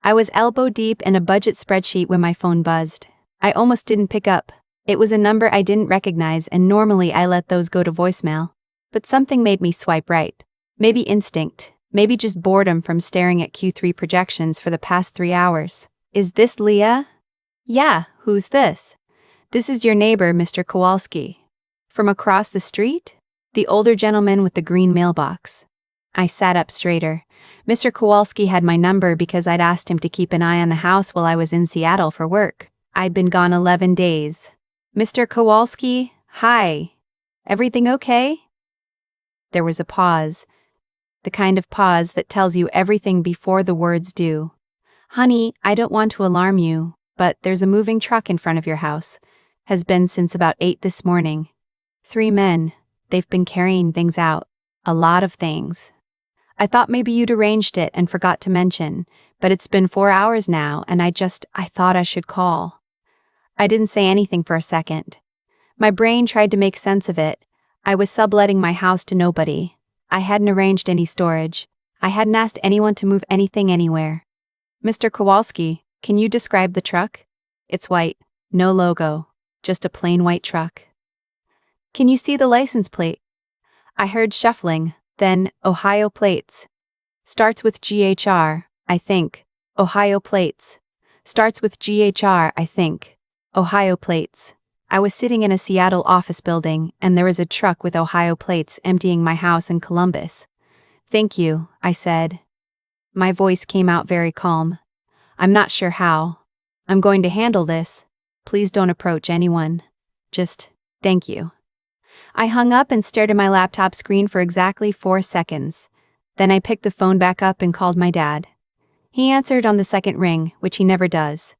I was elbow deep in a budget spreadsheet when my phone buzzed. I almost didn't pick up. It was a number I didn't recognize, and normally I let those go to voicemail. But something made me swipe right. Maybe instinct, maybe just boredom from staring at Q3 projections for the past 3 hours. Is this Leah? Yeah, who's this? This is your neighbor, Mr. Kowalski. From across the street? The older gentleman with the green mailbox. I sat up straighter. Mr. Kowalski had my number because I'd asked him to keep an eye on the house while I was in Seattle for work. I'd been gone 11 days. Mr. Kowalski, hi. Everything okay? There was a pause. The kind of pause that tells you everything before the words do. Honey, I don't want to alarm you, but there's a moving truck in front of your house. Has been since about 8 this morning. 3 men. They've been carrying things out. A lot of things. I thought maybe you'd arranged it and forgot to mention, but it's been 4 hours now and I thought I should call. I didn't say anything for a second. My brain tried to make sense of it. I was subletting my house to nobody. I hadn't arranged any storage. I hadn't asked anyone to move anything anywhere. Mr. Kowalski, can you describe the truck? It's white, no logo, just a plain white truck. Can you see the license plate? I heard shuffling, then Ohio plates. Starts with GHR, I think. Ohio plates. Starts with GHR, I think. Ohio plates. I was sitting in a Seattle office building, and there was a truck with Ohio plates emptying my house in Columbus. Thank you, I said. My voice came out very calm. I'm not sure how. I'm going to handle this. Please don't approach anyone. Just, thank you. I hung up and stared at my laptop screen for exactly 4 seconds. Then I picked the phone back up and called my dad. He answered on the second ring, which he never does.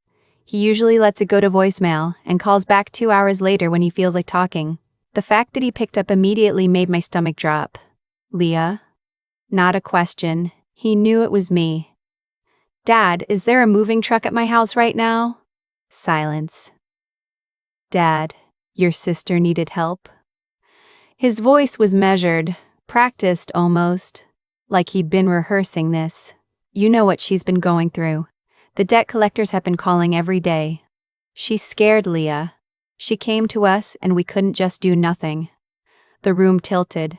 He usually lets it go to voicemail and calls back 2 hours later when he feels like talking. The fact that he picked up immediately made my stomach drop. Leah? Not a question. He knew it was me. Dad, is there a moving truck at my house right now? Silence. Dad, your sister needed help? His voice was measured, practiced almost, like he'd been rehearsing this. You know what she's been going through. The debt collectors have been calling every day. She's scared, Leah. She came to us and we couldn't just do nothing. The room tilted.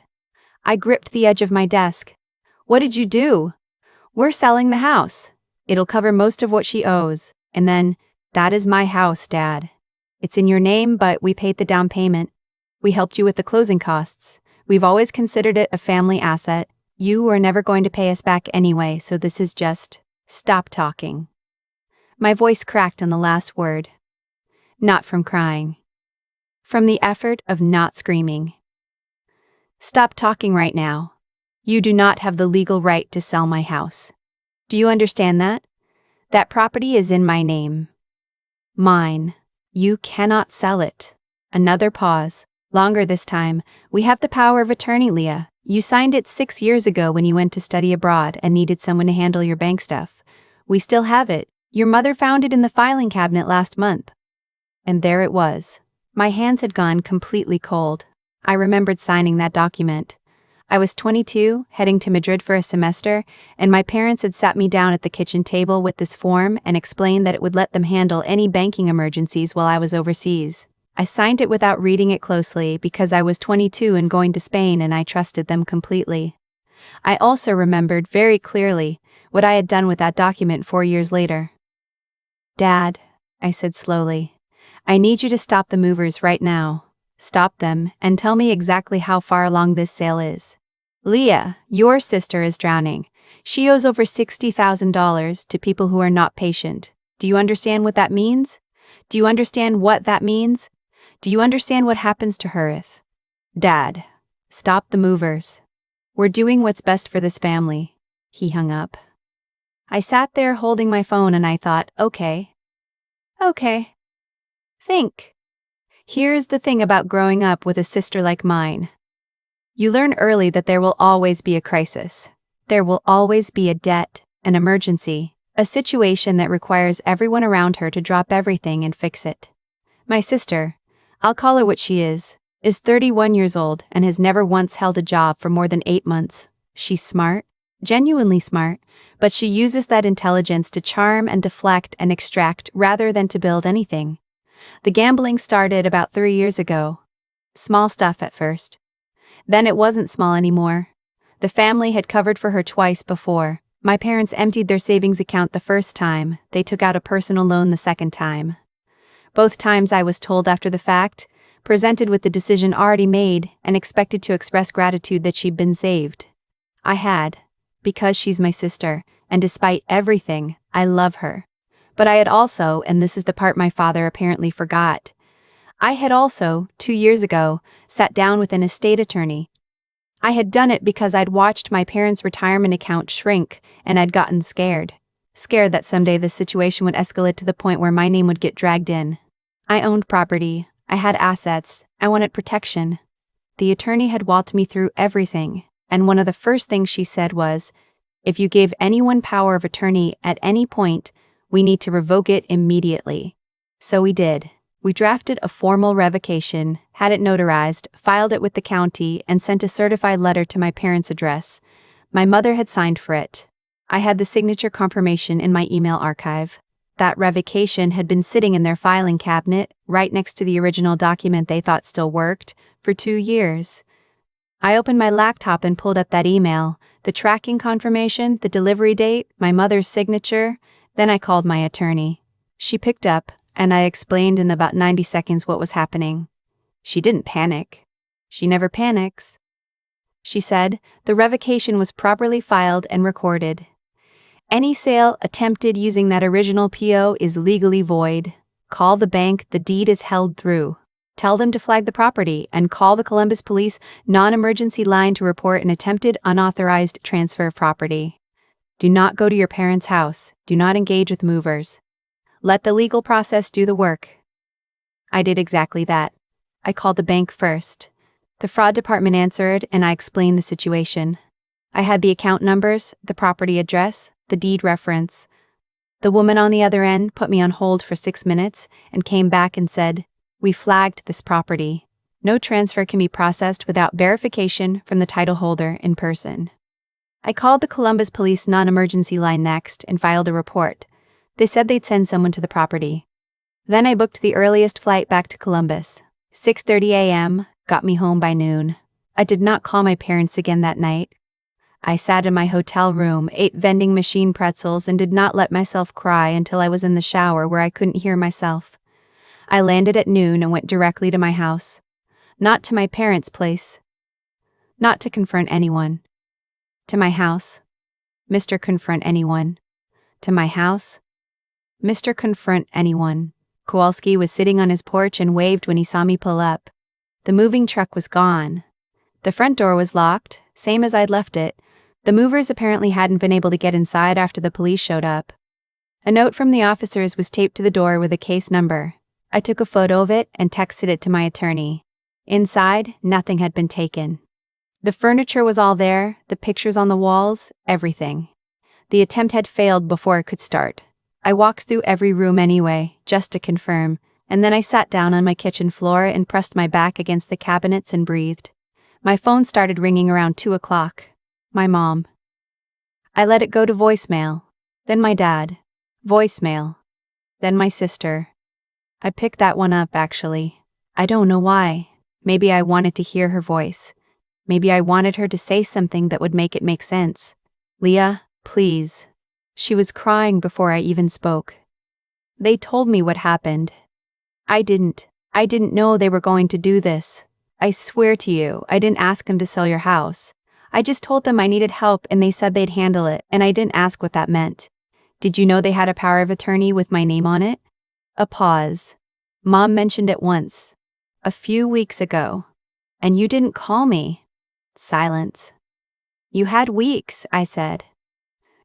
I gripped the edge of my desk. What did you do? We're selling the house. It'll cover most of what she owes. And then, that is my house, Dad. It's in your name, but we paid the down payment. We helped you with the closing costs. We've always considered it a family asset. You were never going to pay us back anyway, so this is just, stop talking. My voice cracked on the last word. Not from crying. From the effort of not screaming. Stop talking right now. You do not have the legal right to sell my house. Do you understand that? That property is in my name. Mine. You cannot sell it. Another pause. Longer this time. We have the power of attorney, Leah. You signed it 6 years ago when you went to study abroad and needed someone to handle your bank stuff. We still have it. Your mother found it in the filing cabinet last month. And there it was. My hands had gone completely cold. I remembered signing that document. I was 22, heading to Madrid for a semester, and my parents had sat me down at the kitchen table with this form and explained that it would let them handle any banking emergencies while I was overseas. I signed it without reading it closely because I was 22 and going to Spain and I trusted them completely. I also remembered very clearly what I had done with that document 4 years later. Dad, I said slowly, I need you to stop the movers right now. Stop them and tell me exactly how far along this sale is. Leah, your sister is drowning. She owes over $60,000 to people who are not patient. Do you understand what that means? Do you understand what that means? Do you understand what happens to her if... Dad, stop the movers. We're doing what's best for this family. He hung up. I sat there holding my phone and I thought, okay. Think. Here's the thing about growing up with a sister like mine. You learn early that there will always be a crisis. There will always be a debt, an emergency, a situation that requires everyone around her to drop everything and fix it. My sister, I'll call her what she is 31 years old and has never once held a job for more than 8 months. She's smart, Genuinely smart, but she uses that intelligence to charm and deflect and extract rather than to build anything. The gambling started about 3 years ago. Small stuff at first. Then it wasn't small anymore. The family had covered for her twice before. My parents emptied their savings account the first time, they took out a personal loan the second time. Both times I was told after the fact, presented with the decision already made, and expected to express gratitude that she'd been saved. I had, because she's my sister, and despite everything, I love her. But I had also, and this is the part my father apparently forgot, I had also, 2 years ago, sat down with an estate attorney. I had done it because I'd watched my parents' retirement account shrink, and I'd gotten scared. Scared that someday this situation would escalate to the point where my name would get dragged in. I owned property, I had assets, I wanted protection. The attorney had walked me through everything, and one of the first things she said was, if you gave anyone power of attorney at any point, we need to revoke it immediately. So we did. We drafted a formal revocation, had it notarized, filed it with the county, and sent a certified letter to my parents' address. My mother had signed for it. I had the signature confirmation in my email archive. That revocation had been sitting in their filing cabinet, right next to the original document they thought still worked, for 2 years. I opened my laptop and pulled up that email, the tracking confirmation, the delivery date, my mother's signature. Then I called my attorney. She picked up, and I explained in about 90 seconds what was happening. She didn't panic. She never panics. She said, the revocation was properly filed and recorded. Any sale attempted using that original PO is legally void. Call the bank, the deed is held through. Tell them to flag the property and call the Columbus Police non-emergency line to report an attempted unauthorized transfer of property. Do not go to your parents' house. Do not engage with movers. Let the legal process do the work. I did exactly that. I called the bank first. The fraud department answered, and I explained the situation. I had the account numbers, the property address, the deed reference. The woman on the other end put me on hold for 6 minutes and came back and said, we flagged this property. No transfer can be processed without verification from the title holder in person. I called the Columbus Police non-emergency line next and filed a report. They said they'd send someone to the property. Then I booked the earliest flight back to Columbus. 6:30 a.m., got me home by noon. I did not call my parents again that night. I sat in my hotel room, ate vending machine pretzels, and did not let myself cry until I was in the shower where I couldn't hear myself. I landed at noon and went directly to my house. Not to my parents' place. Not to confront anyone. To my house. Mr. Confront anyone. To my house. Mr. Confront anyone. Kowalski was sitting on his porch and waved when he saw me pull up. The moving truck was gone. The front door was locked, same as I'd left it. The movers apparently hadn't been able to get inside after the police showed up. A note from the officers was taped to the door with a case number. I took a photo of it and texted it to my attorney. Inside, nothing had been taken. The furniture was all there, the pictures on the walls, everything. The attempt had failed before it could start. I walked through every room anyway, just to confirm, and then I sat down on my kitchen floor and pressed my back against the cabinets and breathed. My phone started ringing around 2 o'clock. My mom. I let it go to voicemail. Then my dad. Voicemail. Then my sister. I picked that one up, actually. I don't know why. Maybe I wanted to hear her voice. Maybe I wanted her to say something that would make it make sense. Leah, please. She was crying before I even spoke. They told me what happened. I didn't know they were going to do this. I swear to you, I didn't ask them to sell your house. I just told them I needed help and they said they'd handle it, and I didn't ask what that meant. Did you know they had a power of attorney with my name on it? A pause. Mom mentioned it once. A few weeks ago. And you didn't call me. Silence. You had weeks, I said.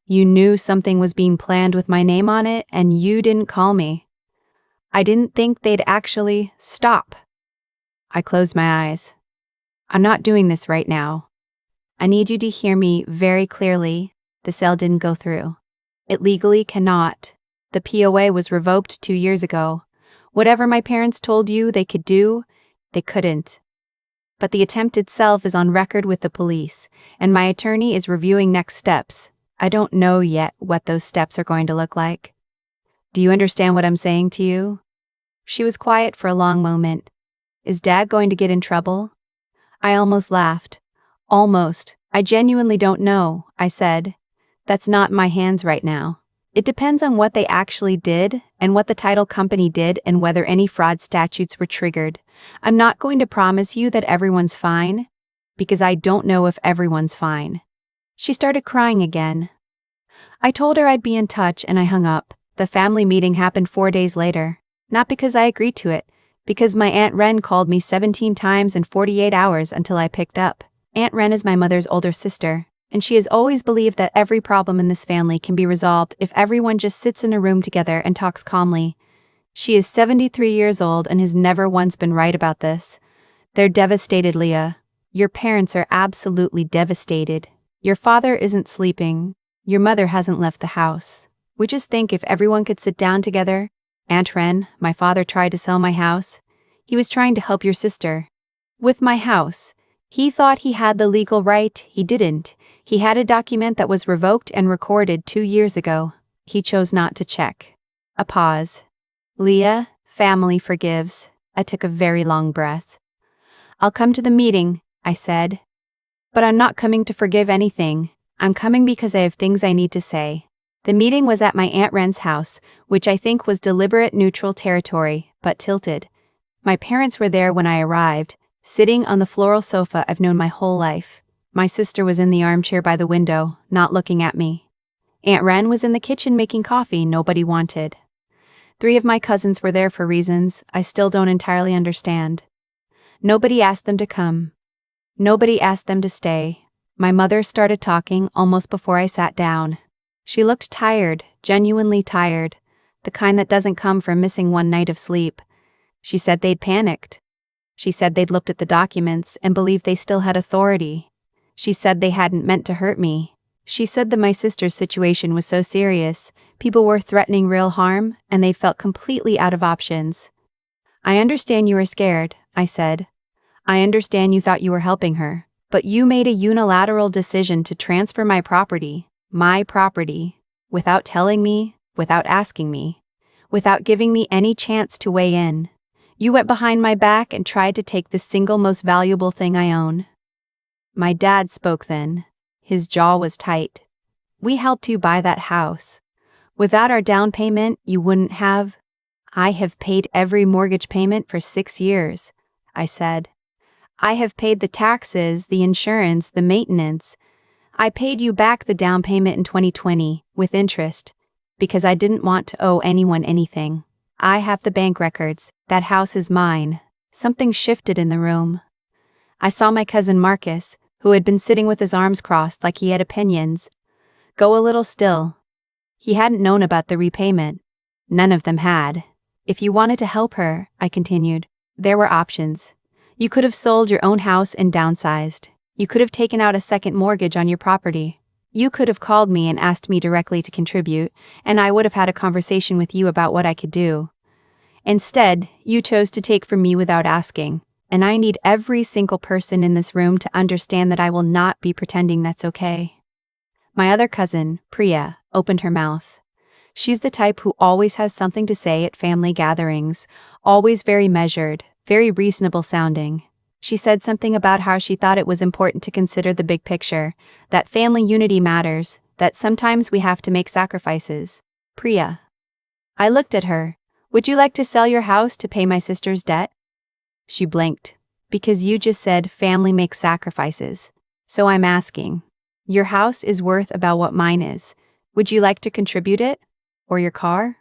You knew something was being planned with my name on it, and you didn't call me. I didn't think they'd actually stop. I closed my eyes. I'm not doing this right now. I need you to hear me very clearly. The sale didn't go through. It legally cannot. The POA was revoked 2 years ago. Whatever my parents told you they could do, they couldn't. but the attempt itself is on record with the police, and my attorney is reviewing next steps. I don't know yet what those steps are going to look like. Do you understand what I'm saying to you? She was quiet for a long moment. Is Dad going to get in trouble? I almost laughed. Almost. I genuinely don't know, I said. That's not in my hands right now. It depends on what they actually did and what the title company did and whether any fraud statutes were triggered. I'm not going to promise you that everyone's fine, because I don't know if everyone's fine. She started crying again. I told her I'd be in touch and I hung up. The family meeting happened 4 days later. Not because I agreed to it, because my Aunt Wren called me 17 times in 48 hours until I picked up. Aunt Wren is my mother's older sister, and she has always believed that every problem in this family can be resolved if everyone just sits in a room together and talks calmly. She is 73 years old and has never once been right about this. They're devastated, Leah. Your parents are absolutely devastated. Your father isn't sleeping. Your mother hasn't left the house. We just think if everyone could sit down together. Aunt Wren, my father tried to sell my house. He was trying to help your sister. With my house. He thought he had the legal right. He didn't. He had a document that was revoked and recorded 2 years ago. He chose not to check. A pause. Leah, family forgives. I took a very long breath. I'll come to the meeting, I said. But I'm not coming to forgive anything. I'm coming because I have things I need to say. The meeting was at my Aunt Wren's house, which I think was deliberate neutral territory, but tilted. My parents were there when I arrived, sitting on the floral sofa I've known my whole life. My sister was in the armchair by the window, not looking at me. Aunt Wren was in the kitchen making coffee nobody wanted. 3 of my cousins were there for reasons I still don't entirely understand. Nobody asked them to come. Nobody asked them to stay. My mother started talking almost before I sat down. She looked tired, genuinely tired, the kind that doesn't come from missing one night of sleep. She said they'd panicked. She said they'd looked at the documents and believed they still had authority. She said they hadn't meant to hurt me. She said that my sister's situation was so serious, people were threatening real harm, and they felt completely out of options. I understand you were scared, I said. I understand you thought you were helping her, but you made a unilateral decision to transfer my property, without telling me, without asking me, without giving me any chance to weigh in. You went behind my back and tried to take the single most valuable thing I own. My dad spoke then. His jaw was tight. We helped you buy that house. Without our down payment, you wouldn't have. I have paid every mortgage payment for 6 years, I said. I have paid the taxes, the insurance, the maintenance. I paid you back the down payment in 2020, with interest, because I didn't want to owe anyone anything. I have the bank records. That house is mine. Something shifted in the room. I saw my cousin Marcus, who had been sitting with his arms crossed like he had opinions, go a little still. He hadn't known about the repayment. None of them had. If you wanted to help her, I continued, there were options. You could have sold your own house and downsized. You could have taken out a second mortgage on your property. You could have called me and asked me directly to contribute, and I would have had a conversation with you about what I could do. Instead, you chose to take from me without asking, and I need every single person in this room to understand that I will not be pretending that's okay. My other cousin, Priya, opened her mouth. She's the type who always has something to say at family gatherings, always very measured, very reasonable sounding. She said something about how she thought it was important to consider the big picture, that family unity matters, that sometimes we have to make sacrifices. Priya. I looked at her. Would you like to sell your house to pay my sister's debt? She blinked. Because you just said family makes sacrifices. So I'm asking. Your house is worth about what mine is. Would you like to contribute it? Or your car?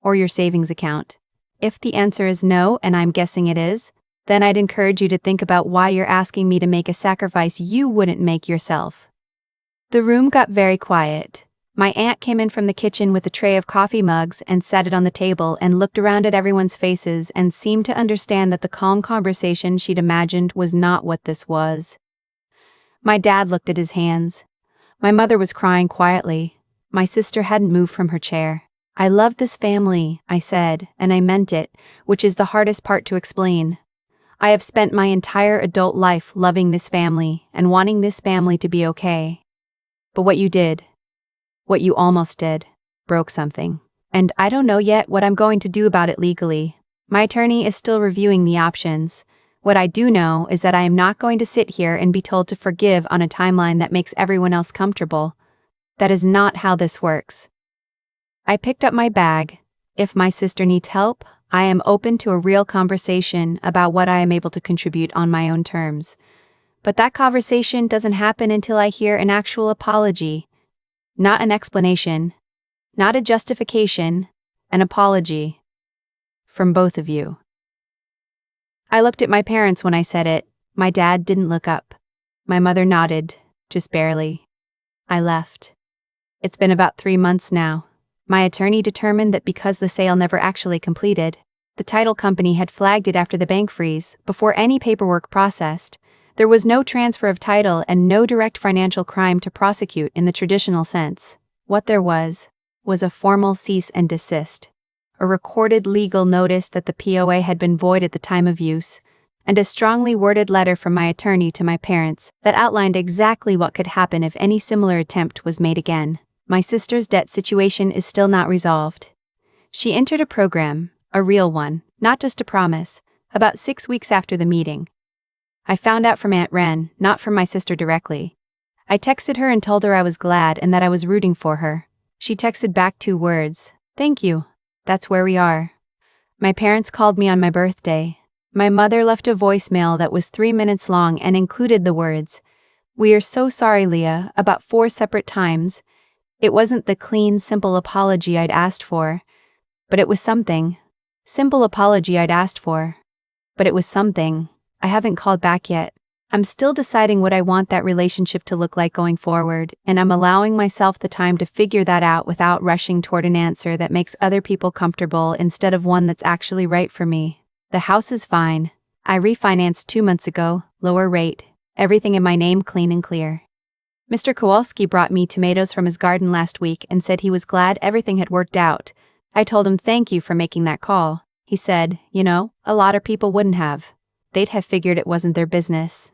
Or your savings account? If the answer is no, and I'm guessing it is, then I'd encourage you to think about why you're asking me to make a sacrifice you wouldn't make yourself. The room got very quiet. My aunt came in from the kitchen with a tray of coffee mugs and set it on the table and looked around at everyone's faces and seemed to understand that the calm conversation she'd imagined was not what this was. My dad looked at his hands. My mother was crying quietly. My sister hadn't moved from her chair. I love this family, I said, and I meant it, which is the hardest part to explain. I have spent my entire adult life loving this family and wanting this family to be okay. But what you did, what you almost did, broke something. And I don't know yet what I'm going to do about it legally. My attorney is still reviewing the options. What I do know is that I am not going to sit here and be told to forgive on a timeline that makes everyone else comfortable. That is not how this works. I picked up my bag. If my sister needs help, I am open to a real conversation about what I am able to contribute on my own terms. But that conversation doesn't happen until I hear an actual apology. Not an explanation. Not a justification. An apology. From both of you. I looked at my parents when I said it. My dad didn't look up. My mother nodded, just barely. I left. It's been about 3 months now. My attorney determined that because the sale never actually completed, the title company had flagged it after the bank freeze, before any paperwork processed. There was no transfer of title and no direct financial crime to prosecute in the traditional sense. What there was a formal cease and desist, a recorded legal notice that the POA had been void at the time of use, and a strongly worded letter from my attorney to my parents that outlined exactly what could happen if any similar attempt was made again. My sister's debt situation is still not resolved. She entered a program, a real one, not just a promise, about 6 weeks after the meeting. I found out from Aunt Ren, not from my sister directly. I texted her and told her I was glad and that I was rooting for her. She texted back 2 words, "Thank you." That's where we are. My parents called me on my birthday. My mother left a voicemail that was 3 minutes long and included the words, "We are so sorry, Leah," about 4 separate times. It wasn't the clean, simple apology I'd asked for, but it was something. Simple apology I'd asked for, but it was something. I haven't called back yet. I'm still deciding what I want that relationship to look like going forward, and I'm allowing myself the time to figure that out without rushing toward an answer that makes other people comfortable instead of one that's actually right for me. The house is fine. I refinanced 2 months ago, lower rate, everything in my name clean and clear. Mr. Kowalski brought me tomatoes from his garden last week and said he was glad everything had worked out. I told him thank you for making that call. He said, a lot of people wouldn't have. They'd have figured it wasn't their business.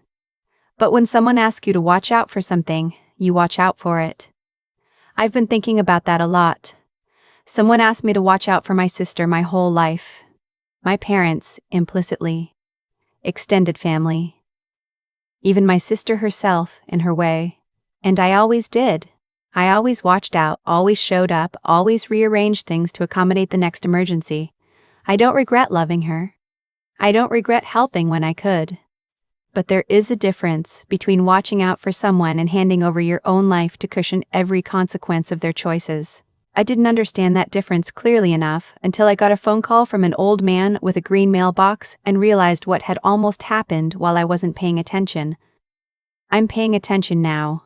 But when someone asks you to watch out for something, you watch out for it. I've been thinking about that a lot. Someone asked me to watch out for my sister my whole life. My parents, implicitly. Extended family. Even my sister herself, in her way. And I always did. I always watched out, always showed up, always rearranged things to accommodate the next emergency. I don't regret loving her. I don't regret helping when I could. But there is a difference between watching out for someone and handing over your own life to cushion every consequence of their choices. I didn't understand that difference clearly enough until I got a phone call from an old man with a green mailbox and realized what had almost happened while I wasn't paying attention. I'm paying attention now.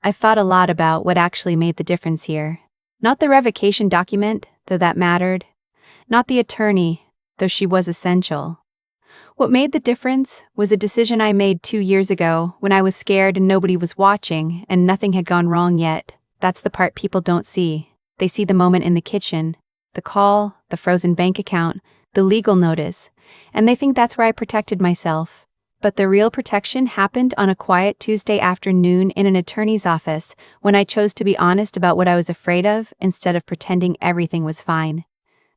I've thought a lot about what actually made the difference here. Not the revocation document, though that mattered. Not the attorney, though she was essential. What made the difference was a decision I made 2 years ago when I was scared and nobody was watching and nothing had gone wrong yet. That's the part people don't see. They see the moment in the kitchen, the call, the frozen bank account, the legal notice, and they think that's where I protected myself. But the real protection happened on a quiet Tuesday afternoon in an attorney's office when I chose to be honest about what I was afraid of instead of pretending everything was fine.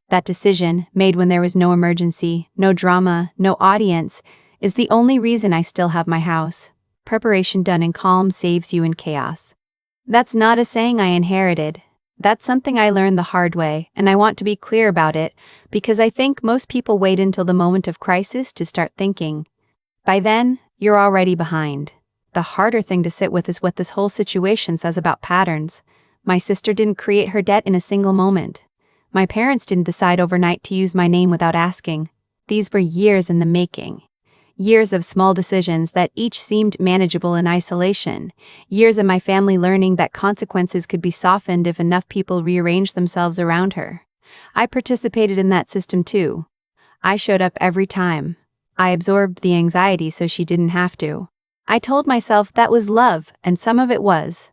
That decision, made when there was no emergency, no drama, no audience, is the only reason I still have my house. Preparation done in calm saves you in chaos. That's not a saying I inherited. That's something I learned the hard way, and I want to be clear about it because I think most people wait until the moment of crisis to start thinking. By then, you're already behind. The harder thing to sit with is what this whole situation says about patterns. My sister didn't create her debt in a single moment. My parents didn't decide overnight to use my name without asking. These were years in the making. Years of small decisions that each seemed manageable in isolation. Years of my family learning that consequences could be softened if enough people rearranged themselves around her. I participated in that system too. I showed up every time. I absorbed the anxiety so she didn't have to. I told myself that was love, and some of it was.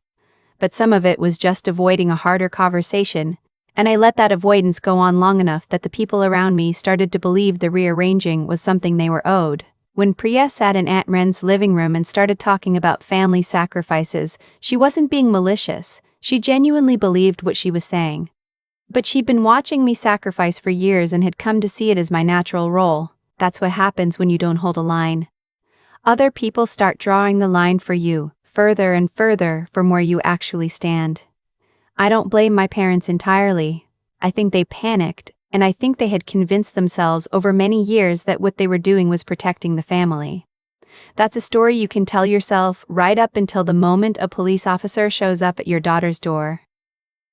But some of it was just avoiding a harder conversation, And I let that avoidance go on long enough that the people around me started to believe the rearranging was something they were owed. When Priya sat in Aunt Ren's living room and started talking about family sacrifices, she wasn't being malicious. She genuinely believed what she was saying. But she'd been watching me sacrifice for years and had come to see it as my natural role. That's what happens when you don't hold a line. Other people start drawing the line for you, further and further from where you actually stand. I don't blame my parents entirely. I think they panicked, and I think they had convinced themselves over many years that what they were doing was protecting the family. That's a story you can tell yourself right up until the moment a police officer shows up at your daughter's door.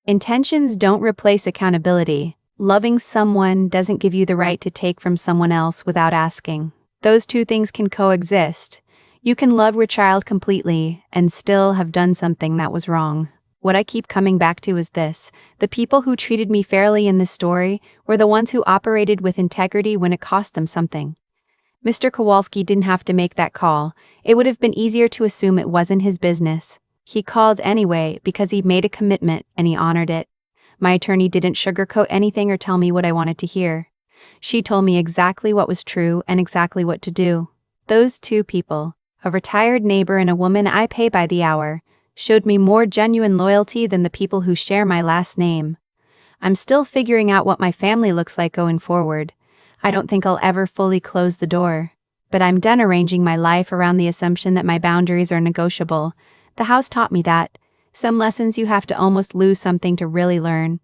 Intentions don't replace accountability. Loving someone doesn't give you the right to take from someone else without asking. Those two things can coexist. You can love your child completely and still have done something that was wrong. What I keep coming back to is this: the people who treated me fairly in this story were the ones who operated with integrity when it cost them something. Mr. Kowalski didn't have to make that call. It would have been easier to assume it wasn't his business. He called anyway because he made a commitment and he honored it. My attorney didn't sugarcoat anything or tell me what I wanted to hear. She told me exactly what was true and exactly what to do. Those two people, a retired neighbor and a woman I pay by the hour, showed me more genuine loyalty than the people who share my last name. I'm still figuring out what my family looks like going forward. I don't think I'll ever fully close the door. But I'm done arranging my life around the assumption that my boundaries are negotiable. The house taught me that. Some lessons you have to almost lose something to really learn.